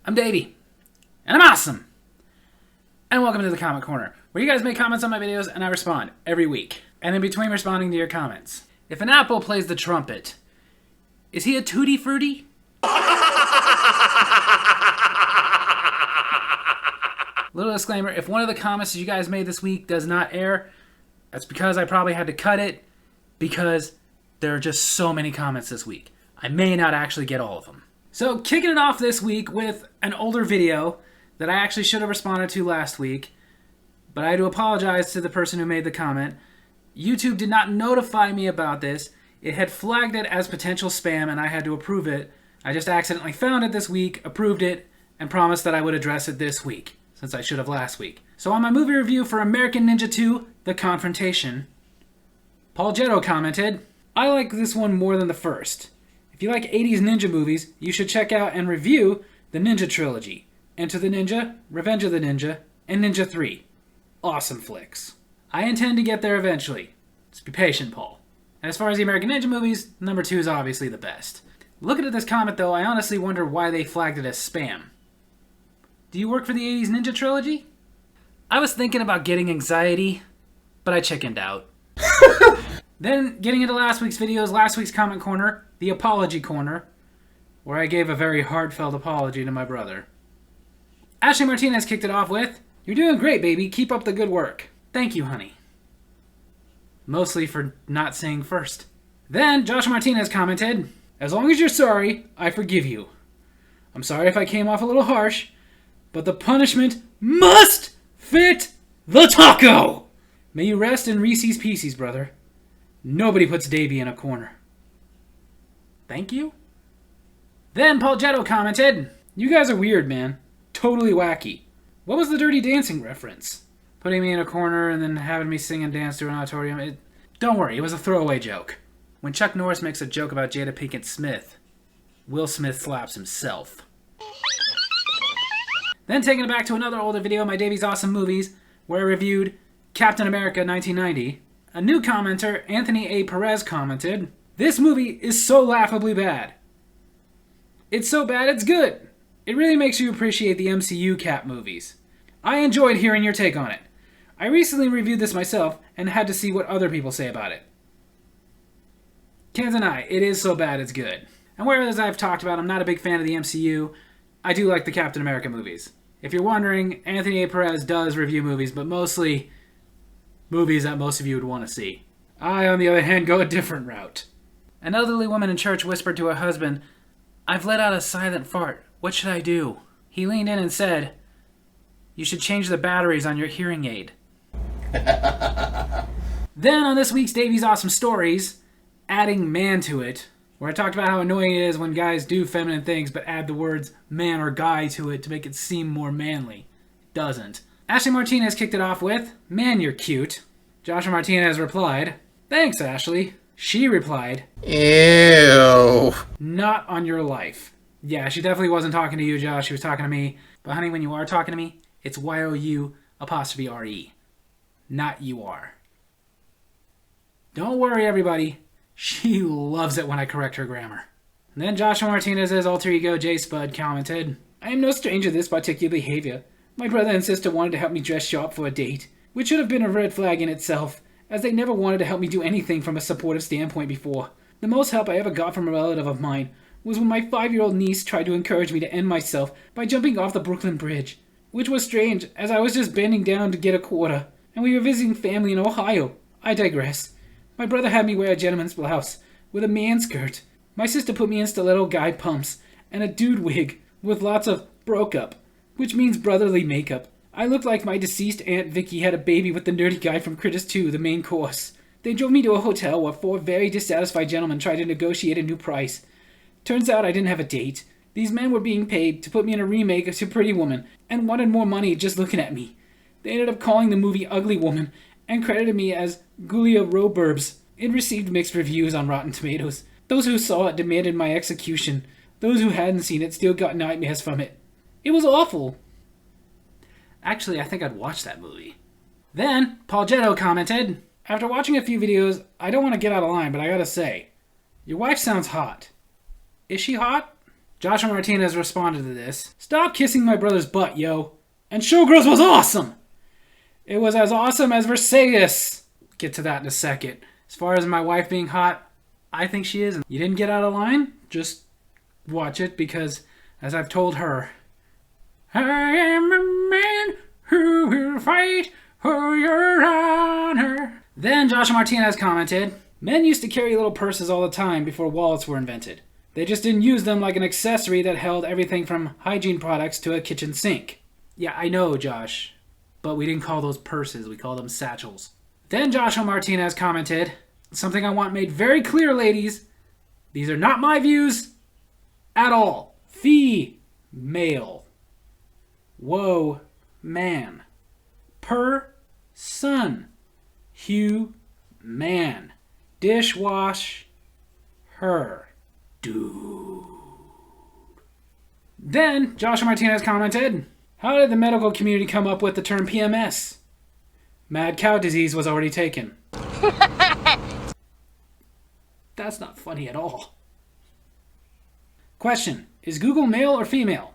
I'm Davey, and I'm awesome. And welcome to the Comment Corner, where you guys make comments on my videos and I respond every week. And in between responding to your comments, if an apple plays the trumpet, is he a tutti frutti? Little disclaimer, if one of the comments you guys made this week does not air, that's because I probably had to cut it because there are just so many comments this week. I may not actually get all of them. So kicking it off this week with an older video that I actually should have responded to last week, but I had to apologize to the person who made the comment. YouTube did not notify me about this. It had flagged it as potential spam and I had to approve it. I just accidentally found it this week, approved it, and promised that I would address it this week, since I should have last week. So on my movie review for American Ninja 2, The Confrontation, Paul Jetto commented, I like this one more than the first. If you like 80s ninja movies, you should check out and review the Ninja Trilogy, Enter the Ninja, Revenge of the Ninja, and Ninja 3. Awesome flicks. I intend to get there eventually. Just be patient, Paul. And as far as the American Ninja movies, number 2 is obviously the best. Looking at this comment though, I honestly wonder why they flagged it as spam. Do you work for the 80s Ninja Trilogy? I was thinking about getting anxiety, but I chickened out. Then, getting into last week's videos, last week's comment corner, the apology corner, where I gave a very heartfelt apology to my brother. Ashley Martinez kicked it off with, You're doing great, baby. Keep up the good work. Thank you, honey. Mostly for not saying first. Then, Josh Martinez commented, As long as you're sorry, I forgive you. I'm sorry if I came off a little harsh, but the punishment must fit the taco! May you rest in Reese's Pieces, brother. Nobody puts Davey in a corner. Thank you? Then Paul Jetto commented, You guys are weird, man. Totally wacky. What was the Dirty Dancing reference? Putting me in a corner and then having me sing and dance to an auditorium? Don't worry, it was a throwaway joke. When Chuck Norris makes a joke about Jada Pinkett Smith, Will Smith slaps himself. Then taking it back to another older video, my Davey's Awesome Movies, where I reviewed Captain America 1990. A new commenter, Anthony A. Perez, commented, This movie is so laughably bad. It's so bad it's good. It really makes you appreciate the MCU Cap movies. I enjoyed hearing your take on it. I recently reviewed this myself and had to see what other people say about it. Can't deny, it is so bad it's good. And whereas I've talked about I'm not a big fan of the MCU, I do like the Captain America movies. If you're wondering, Anthony A. Perez does review movies, but mostly movies that most of you would want to see. I, on the other hand, go a different route. An elderly woman in church whispered to her husband, I've let out a silent fart. What should I do? He leaned in and said, You should change the batteries on your hearing aid. Then on this week's Davey's Awesome Stories, adding man to it, where I talked about how annoying it is when guys do feminine things but add the words man or guy to it to make it seem more manly. It doesn't. Ashley Martinez kicked it off with, Man, you're cute. Joshua Martinez replied, Thanks, Ashley. She replied, Ew. Not on your life. Yeah, she definitely wasn't talking to you, Josh. She was talking to me. But honey, when you are talking to me, it's Y-O-U''R-E. Not you are. Don't worry, everybody. She loves it when I correct her grammar. And then Joshua Martinez's alter ego, J Spud, commented, I am no stranger to this particular behavior. My brother and sister wanted to help me dress sharp for a date, which should have been a red flag in itself, as they never wanted to help me do anything from a supportive standpoint before. The most help I ever got from a relative of mine was when my 5-year-old niece tried to encourage me to end myself by jumping off the Brooklyn Bridge, which was strange, as I was just bending down to get a quarter, and we were visiting family in Ohio. I digress. My brother had me wear a gentleman's blouse with a man skirt. My sister put me in stiletto guy pumps and a dude wig with lots of broke up, which means brotherly makeup. I looked like my deceased Aunt Vicky had a baby with the nerdy guy from Critters 2, the main course. They drove me to a hotel where 4 very dissatisfied gentlemen tried to negotiate a new price. Turns out I didn't have a date. These men were being paid to put me in a remake of Pretty Woman and wanted more money just looking at me. They ended up calling the movie Ugly Woman and credited me as Gulia Roburbs. It received mixed reviews on Rotten Tomatoes. Those who saw it demanded my execution. Those who hadn't seen it still got nightmares from it. It was awful. Actually, I think I'd watch that movie. Then, Paul Jetto commented, After watching a few videos, I don't want to get out of line, but I gotta say, your wife sounds hot. Is she hot? Joshua Martinez responded to this. Stop kissing my brother's butt, yo. And Showgirls was awesome. It was as awesome as Versailles. Get to that in a second. As far as my wife being hot, I think she is. You didn't get out of line? Just watch it because, as I've told her, I am a man who will fight for your honor. Then Joshua Martinez commented, men used to carry little purses all the time before wallets were invented. They just didn't use them like an accessory that held everything from hygiene products to a kitchen sink. Yeah, I know, Josh, but we didn't call those purses. We called them satchels. Then Joshua Martinez commented, something I want made very clear, ladies. These are not my views at all. Female. Whoa, man. Per son. Hugh, man. Dishwash. Her. Dude. Then Joshua Martinez commented, how did the medical community come up with the term PMS? Mad cow disease was already taken. That's not funny at all. Question, is Google male or female?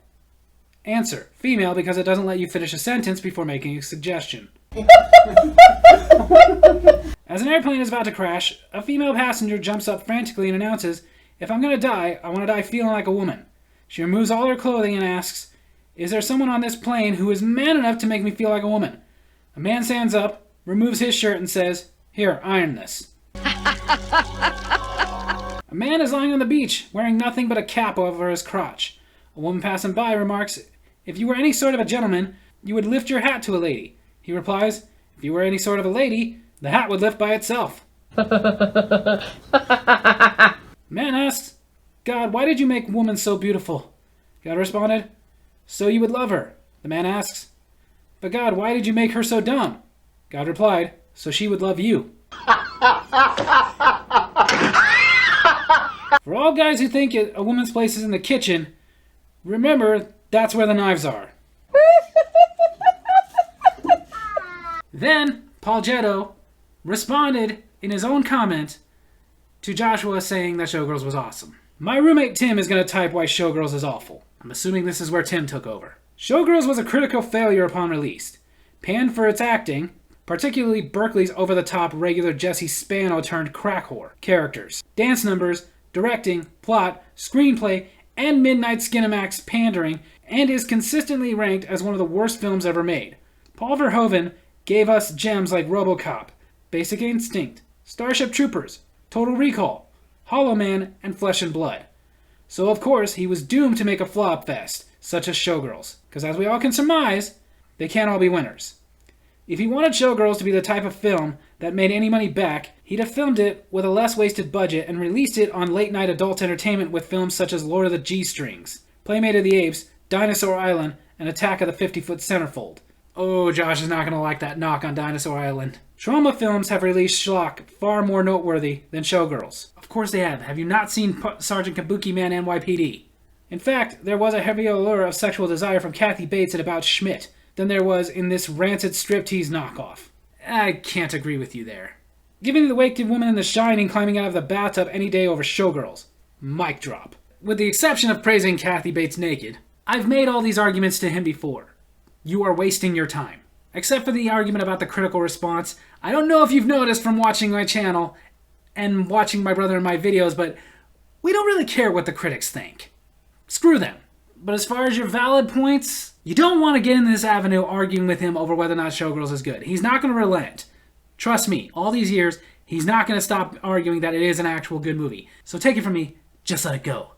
Answer, female because it doesn't let you finish a sentence before making a suggestion. As an airplane is about to crash, a female passenger jumps up frantically and announces, if I'm going to die, I want to die feeling like a woman. She removes all her clothing and asks, is there someone on this plane who is man enough to make me feel like a woman? A man stands up, removes his shirt and says, here, iron this. A man is lying on the beach, wearing nothing but a cap over his crotch. A woman passing by remarks, if you were any sort of a gentleman, you would lift your hat to a lady. He replies, if you were any sort of a lady, the hat would lift by itself. Man asks, God, why did you make woman so beautiful? God responded, so you would love her. The man asks, but God, why did you make her so dumb? God replied, so she would love you. For all guys who think a woman's place is in the kitchen, remember, that's where the knives are. Then, Paul Getto responded in his own comment to Joshua saying that Showgirls was awesome. My roommate Tim is going to type why Showgirls is awful. I'm assuming this is where Tim took over. Showgirls was a critical failure upon release. Panned for its acting, particularly Berkeley's over-the-top regular Jesse Spano turned crack whore characters, dance numbers, directing, plot, screenplay, and Midnight Skinamax pandering, and is consistently ranked as one of the worst films ever made. Paul Verhoeven gave us gems like RoboCop, Basic Instinct, Starship Troopers, Total Recall, Hollow Man, and Flesh and Blood. So of course he was doomed to make a flop fest, such as Showgirls, because as we all can surmise, they can't all be winners. If he wanted Showgirls to be the type of film that made any money back, he'd have filmed it with a less wasted budget and released it on late-night adult entertainment with films such as Lord of the G-Strings, Playmate of the Apes, Dinosaur Island, and Attack of the 50-Foot Centerfold. Oh, Josh is not going to like that knock on Dinosaur Island. Trauma films have released schlock far more noteworthy than Showgirls. Of course they have. Have you not seen Sergeant Kabuki Man NYPD? In fact, there was a heavier allure of sexual desire from Kathy Bates at About Schmidt than there was in this rancid striptease knockoff. I can't agree with you there. Giving the waked woman in The Shining climbing out of the bathtub any day over Showgirls. Mic drop. With the exception of praising Kathy Bates naked, I've made all these arguments to him before. You are wasting your time. Except for the argument about the critical response, I don't know if you've noticed from watching my channel and watching my brother in my videos, but we don't really care what the critics think. Screw them. But as far as your valid points, you don't want to get in this avenue arguing with him over whether or not Showgirls is good. He's not going to relent. Trust me, all these years, he's not going to stop arguing that it is an actual good movie. So take it from me, just let it go.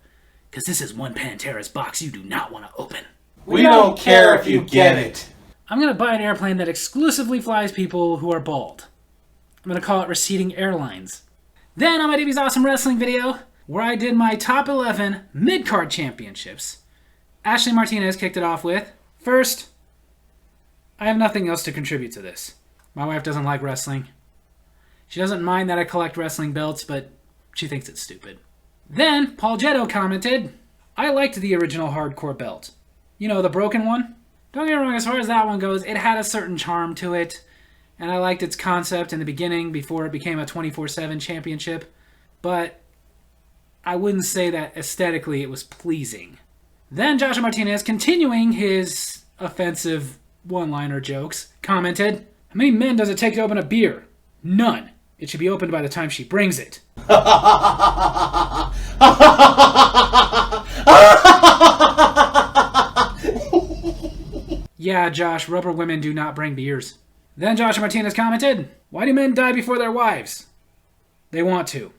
Because this is one Pantera's box you do not want to open. We don't care if you get it. I'm going to buy an airplane that exclusively flies people who are bald. I'm going to call it Receding Airlines. Then on my DB's Awesome Wrestling video, where I did my top 11 mid-card championships, Ashley Martinez kicked it off with, first, I have nothing else to contribute to this. My wife doesn't like wrestling. She doesn't mind that I collect wrestling belts, but she thinks it's stupid. Then, Paul Getto commented, I liked the original hardcore belt. You know, the broken one? Don't get me wrong, as far as that one goes, it had a certain charm to it, and I liked its concept in the beginning before it became a 24/7 championship, but I wouldn't say that aesthetically it was pleasing. Then Joshua Martinez, continuing his offensive one-liner jokes, commented, "How many men does it take to open a beer? None. It should be opened by the time she brings it." Yeah, Josh, rubber women do not bring beers. Then Joshua Martinez commented, "Why do men die before their wives? They want to."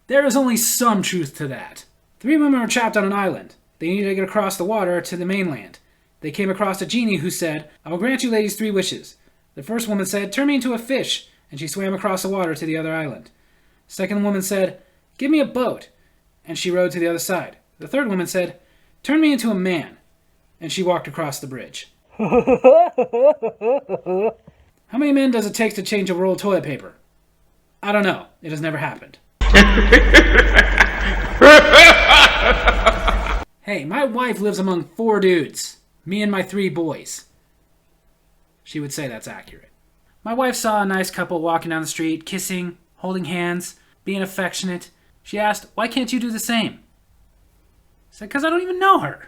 There is only some truth to that. 3 women were trapped on an island. They needed to get across the water to the mainland. They came across a genie who said, "I will grant you ladies 3 wishes." The first woman said, "Turn me into a fish," and she swam across the water to the other island. The second woman said, "Give me a boat," and she rowed to the other side. The third woman said, "Turn me into a man," and she walked across the bridge. How many men does it take to change a roll of toilet paper? I don't know. It has never happened. Hey, my wife lives among 4 dudes. Me and my 3 boys. She would say that's accurate. My wife saw a nice couple walking down the street, kissing, holding hands, being affectionate. She asked, "Why can't you do the same?" I said, "Because I don't even know her."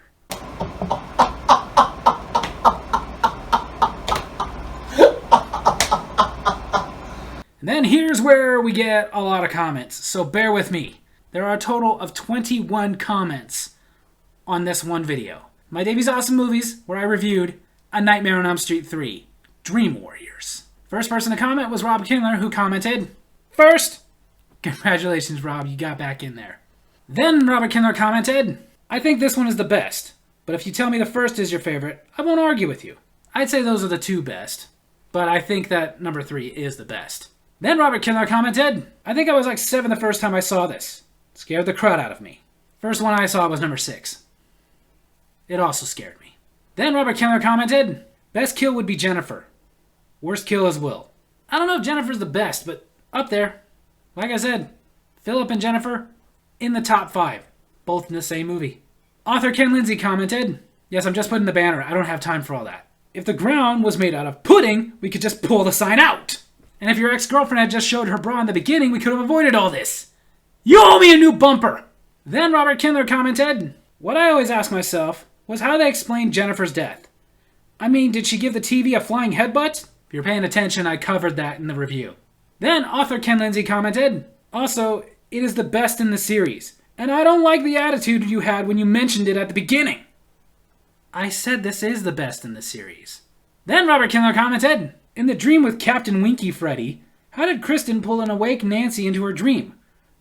And then here's where we get a lot of comments, so bear with me. There are a total of 21 comments on this one video. My Davy's Awesome Movies, where I reviewed A Nightmare on Elm Street 3, Dream Warriors. First person to comment was Rob Kindler, who commented, "First, congratulations, Rob, you got back in there." Then Robert Kindler commented, "I think this one is the best, but if you tell me the first is your favorite, I won't argue with you. I'd say those are the 2 best, but I think that number 3 is the best." Then Robert Kindler commented, "I think I was like 7 the first time I saw this. Scared the crud out of me. First one I saw was number 6. It also scared me." Then Robert Kindler commented, "Best kill would be Jennifer. Worst kill is Will." I don't know if Jennifer's the best, but up there. Like I said, Philip and Jennifer in the top 5, both in the same movie. Author Ken Lindsay commented, "Yes, I'm just putting the banner. I don't have time for all that. If the ground was made out of pudding, we could just pull the sign out. And if your ex-girlfriend had just showed her bra in the beginning, we could have avoided all this. You owe me a new bumper." Then Robert Kindler commented, "What I always asked myself was how they explained Jennifer's death. I mean, did she give the TV a flying headbutt? If you're paying attention, I covered that in the review." Then author Ken Lindsay commented, "Also, it is the best in the series, and I don't like the attitude you had when you mentioned it at the beginning." I said this is the best in the series. Then Robert Kindler commented, "In the dream with Captain Winky Freddy, how did Kristen pull an awake Nancy into her dream?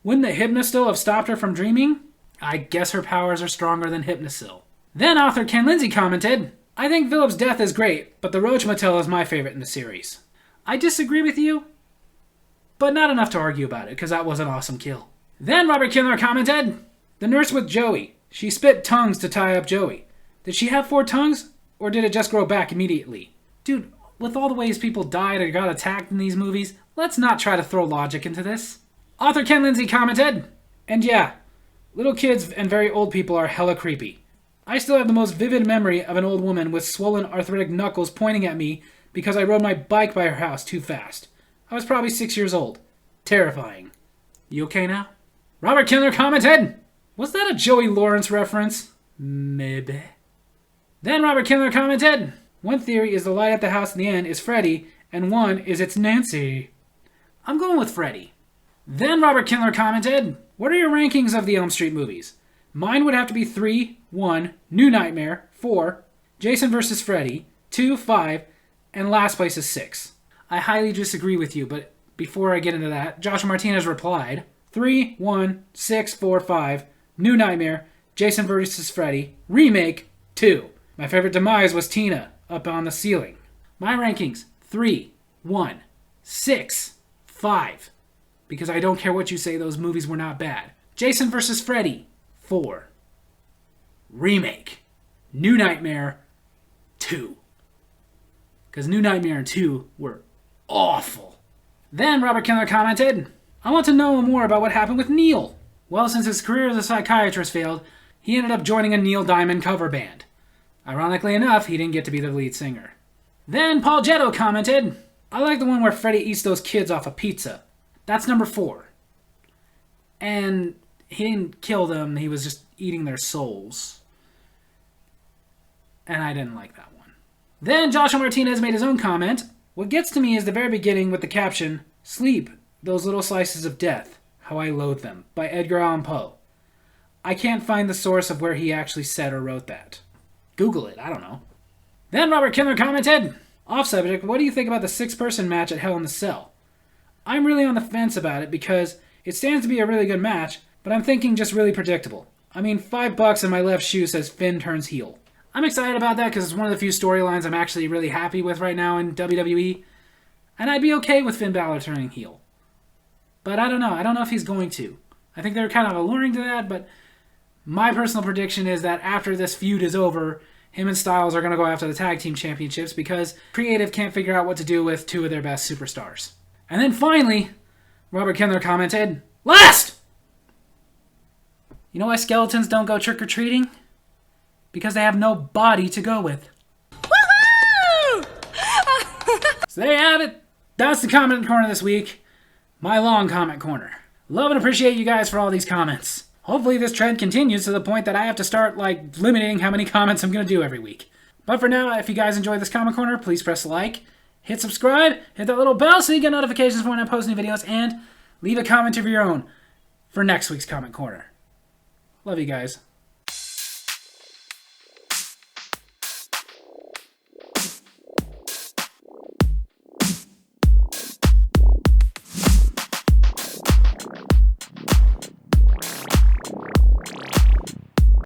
Wouldn't the Hypnosil have stopped her from dreaming? I guess her powers are stronger than Hypnosil." Then author Ken Lindsay commented, "I think Philip's death is great, but the Roach Motel is my favorite in the series." I disagree with you, but not enough to argue about it, because that was an awesome kill. Then Robert Kindler commented, "The nurse with Joey. She spit tongues to tie up Joey. Did she have 4 tongues, or did it just grow back immediately?" Dude, with all the ways people died or got attacked in these movies, let's not try to throw logic into this. Author Ken Lindsay commented, "And yeah, little kids and very old people are hella creepy. I still have the most vivid memory of an old woman with swollen arthritic knuckles pointing at me because I rode my bike by her house too fast. I was probably 6 years old. Terrifying. You okay now?" Robert Kindler commented, "Was that a Joey Lawrence reference? Maybe." Then Robert Kindler commented, "One theory is the light at the house in the end is Freddy, and one is it's Nancy." I'm going with Freddy. Then Robert Kindler commented, "What are your rankings of the Elm Street movies? Mine would have to be 3, 1, New Nightmare, 4, Jason vs. Freddy, 2, 5, and last place is 6. I highly disagree with you, but before I get into that, Joshua Martinez replied, 3, 1, 6, 4, 5, New Nightmare, Jason vs. Freddy, Remake, 2. My favorite demise was Tina, up on the ceiling. My rankings, 3, 1, 6, 5. Because I don't care what you say, those movies were not bad. Jason vs. Freddy, 4. Remake, New Nightmare, 2. Because New Nightmare and 2 were awful. Then Robert Kindler commented, "I want to know more about what happened with Neil. Well, since his career as a psychiatrist failed, he ended up joining a Neil Diamond cover band. Ironically enough, he didn't get to be the lead singer." Then Paul Jetto commented, "I like the one where Freddy eats those kids off a pizza. That's number 4. And he didn't kill them, he was just eating their souls. And I didn't like that one. Then Joshua Martinez made his own comment. What gets to me is the very beginning with the caption, "Sleep, those little slices of death, how I loathe them," by Edgar Allan Poe. I can't find the source of where he actually said or wrote that. Google it, I don't know. Then Robert Kindler commented, "Off subject, what do you think about the 6-person match at Hell in the Cell? I'm really on the fence about it because it stands to be a really good match, but I'm thinking just really predictable. I mean, $5 and my left shoe says Finn turns heel." I'm excited about that because it's one of the few storylines I'm actually really happy with right now in WWE. And I'd be okay with Finn Balor turning heel. But I don't know. I don't know if he's going to. I think they're kind of alluring to that, but my personal prediction is that after this feud is over, him and Styles are going to go after the tag team championships because creative can't figure out what to do with 2 of their best superstars. And then finally, Robert Kindler commented, "Last! You know why skeletons don't go trick-or-treating? Because they have no body to go with." Woohoo! So there you have it. That's the comment corner this week. My long comment corner. Love and appreciate you guys for all these comments. Hopefully this trend continues to the point that I have to start, limiting how many comments I'm going to do every week. But for now, if you guys enjoyed this comment corner, please press like, hit subscribe, hit that little bell so you get notifications when I post new videos, and leave a comment of your own for next week's comment corner. Love you guys.